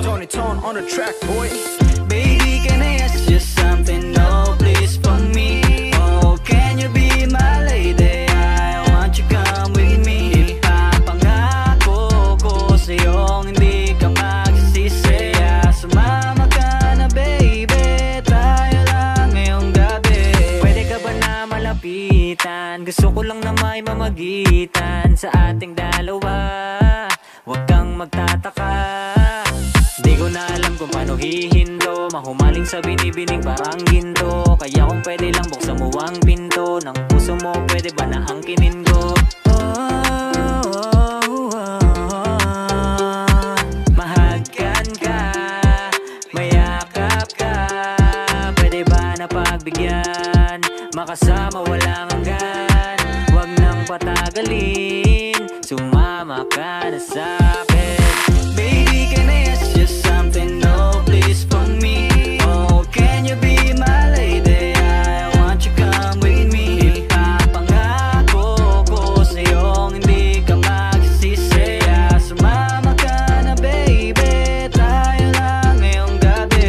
Tony Tone on the track, boy. Baby, can I ask you something? No, please for me. Oh, can you be my lady? I want you come with me. Ipapangako ko sa'yong hindi ka magsisisi. Sumama ka na baby, tayo lang ngayong gabi. Pwede ka ba na malapitan? Gusto ko lang na may mamagitan sa ating dalawa. Huwag kang magtataka, di ko na alam kung paano hihinto. Mahumaling sa binibining parang ginto. Kaya kung pwede lang buksan mo ang pinto ng puso mo, pwede ba na angkinin ko? Mahagkan ka, mayakap ka, pwede ba na pagbigyan? Makasama walang hanggan, huwag nang patagalin, sumama ka na sa'kin. Baby, can I ask you something? No, please for me. Oh, can you be my lady? I want you come with me. Ipapangako ko sa'yong hindi ka magsisisi. Sumama ka na baby, tayo lang ngayong gabi.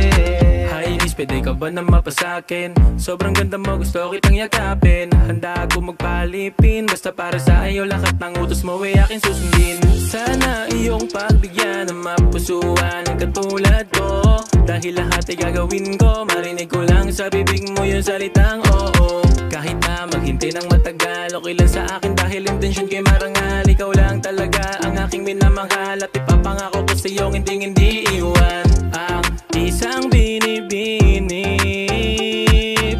Hi, Inis, pwede ka ba na mapasakin? Sobrang ganda mo, gusto kitang yakapin. Handa ako magpalipin, basta para sa iyo lahat ng utos mo ay aking susundin. Sana iyong pagbigyan ng mapusuan ng katulad ko, dahil lahat ay gagawin ko. Marinig ko lang sa bibig mo yung salitang oo. Kahit na maghintay ng matagal, okay lang sa akin dahil intensyon ko'y marangal. Ikaw lang talaga ang aking minamahal, at ipapangako ko sa iyong hindi iwan ang isang binibini.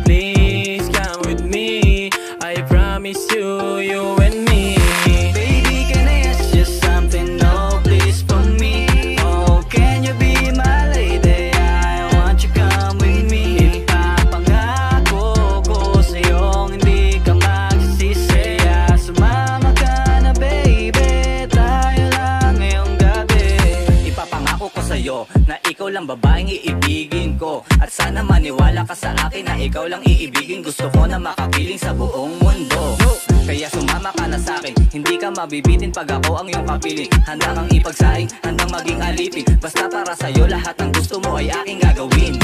Please come with me, I promise you, you and me. Baby, can I ask you something? No, please for me. Oh, can you be my lady? I want you come with me. Ipapangako ko sa'yong hindi ka magsisisi. Sumama ka na baby, tayo lang ngayong gabi. Ipapangako ko sa'yo na ikaw lang babaeng iibigin ko, at sana maniwala ka sa akin na ikaw lang iibigin. Gusto ko na makapiling sa buong mundo, kaya sumama ka na sa'kin. Hindi ka mabibitin pag ako ang iyong kapiling. Handa kang ipagsaing, handang maging alipin. Basta para sa'yo lahat ng gusto mo ay aking gagawin.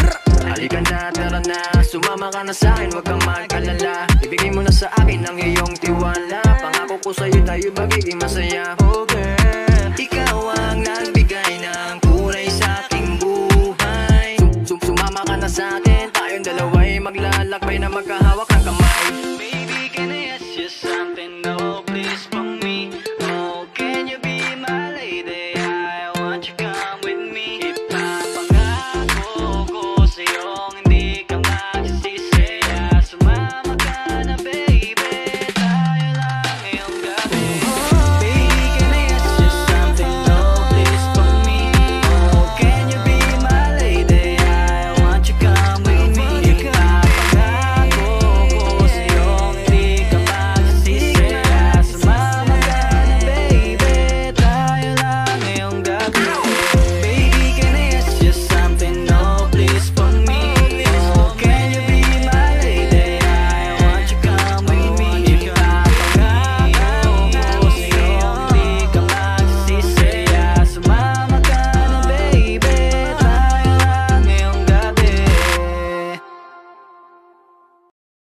Halika na, tara na, sumama ka na sa'kin, huwag kang mag-alala. Ibigay mo na sa akin ang iyong tiwala. Pangako ko sa'yo tayo magiging masaya. Oh girl, ikaw ang nagbigay ng kulay sa aking buhay. Sumama ka na sa'kin, tayong dalawa'y maglalakbay na magkahanap.